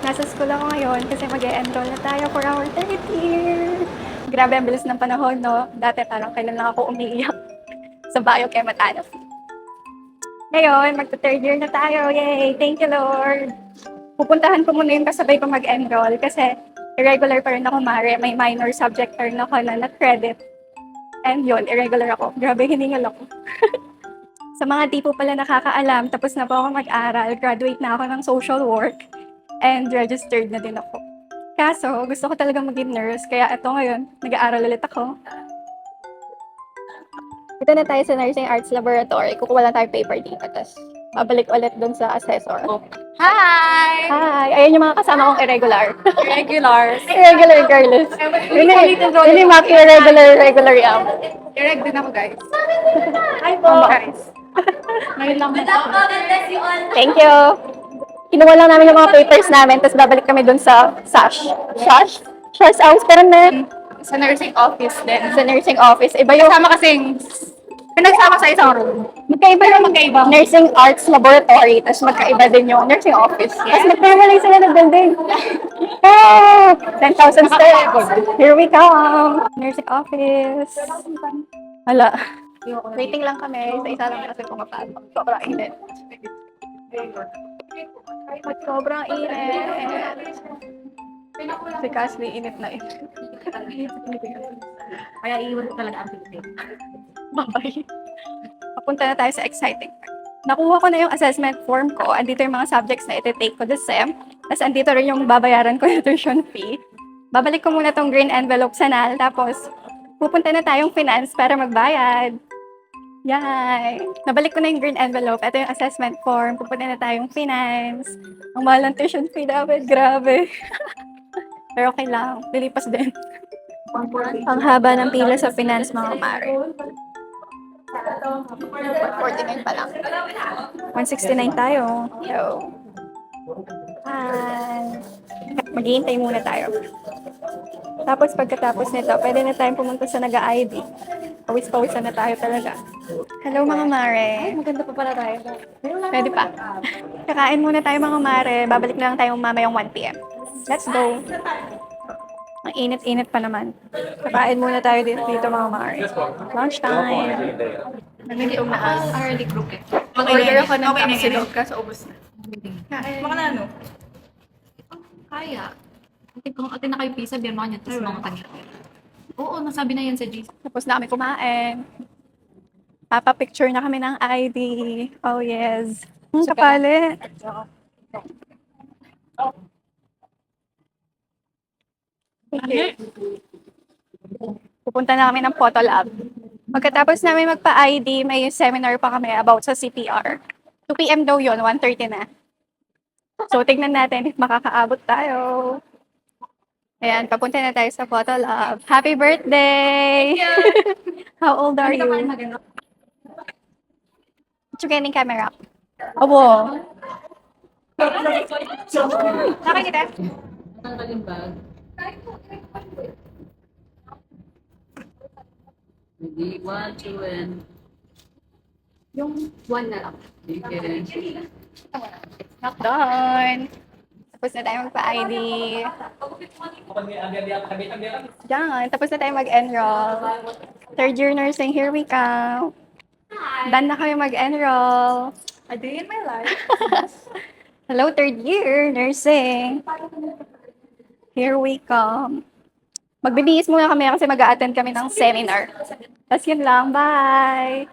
Nasa school ako ngayon kasi mag-e-enroll na tayo for our third year. Grabe, ang bilis ng panahon, no? Dati parang kailan lang ako umiiyak sa biochem at ano. Ngayon, magta-third year na tayo. Yay! Thank you, Lord! Pupuntahan ko muna yung kasabay ko mag-enroll kasi irregular pa rin ako, Mare. May minor subject pa rin ako na credit. And yun, irregular ako. Grabe, hiningal ako. Sa mga di po pala nakakaalam, tapos na po ako mag-aral. Graduate na ako ng social work. And registered na din ako. Kaso, gusto ko talagang maging nurse. Kaya ito ngayon, nag-aaral ulit ako. Ito na tayo sa Nursing Arts Laboratory. Kukuha lang tayo paper dito. Tapos, babalik ulit dun sa assessor. Hi! Hi! Ayan yung mga kasama kong irregular. Irregulars. Irregular girls. Yun yung mga irregular yam. Irreg din ako, guys. Hi po. Guys. Ngayon lang Thank you. Kinuha lang namin yung mga papers namin, tapos babalik kami dun sa SASH. SASH? SASH house, pero na sa nursing office din. sa nursing office. Iba yung Kasama kasing, pinagsama sa isang room. magkaiba yung nursing arts laboratory, tapos magkaiba din yung nursing office. Tapos magkamalay sila ng building. Oh, 10,000 steps. Here we come. Nursing office. Hala. Waiting lang kami. Sa isa lang kasi pumapasok. Sobrang init. Sobrang init. Si Cassie, init na init. Kaya iiwan ko talaga ang picture. Bye-bye. Papunta na tayo sa exciting part. Nakuha ko na yung assessment form ko. Andito yung mga subjects na iti-take ko this sem. Tapos andito rin yung babayaran ko yung tuition fee. Babalik ko muna tong green envelope sa NAL. Tapos pupunta na tayong finance para magbayad. Yay! Nabalik ko na yung green envelope. Ito yung assessment form. Pupunta na tayong finance. Ang mahal ng tuition fee namin. Grabe. Pero okay lang. Lilipas din. Ang haba ng pila sa finance, mga mare. 149 pa lang. 169 tayo. So, hi. Maghihintay muna tayo. Tapos pagkatapos nito, pwede na tayong pumunta sa Naga-ID. Pawis-pawisan na tayo talaga. Hello mga mare. Maganda pa pala tayo. Pwede pa. Kakain muna tayo mga mare. Babalik na lang tayo mamayang 1 p.m. Let's go. Ang init-init pa naman. Kakain muna tayo dito mga mare. Lunch time. Nag-iom na ang early group eh. Mag-order ako ng Okay na tapsilog yun. kaso ubos na. Mga na ano? Kaya. Atin na kayo pisa, beer mga nyo, tapos mga kanila. Oo, nasabi na yan sa GC. Tapos na kami kumain. Papa-picture na kami ng ID. Oh yes. Ang kapali. Okay. Pupunta na kami ng photo lab. Pagkatapos namin magpa-ID, may seminar pa kami about sa CPR. 2 p.m. daw yun, 1:30 na. So, tignan natin if makakaabot tayo. Ayan, papunta na tayo sa photo lab. Happy birthday! How old are you? Chuganing camera. Abo. Nakakita? Tanggal yung bag. Hindi, 1, 2, and... Yung 1 na lang. Sige. Not done. Tapos na tayo magpa-ID. Diyan, tapos na tayo mag-enroll. Third year nursing, here we come. Done na kami mag-enroll. A day in my life. Hello, third year nursing. Here we come. Magbibihis muna kami kasi mag-a-attend kami ng seminar. Tapos yun lang, bye!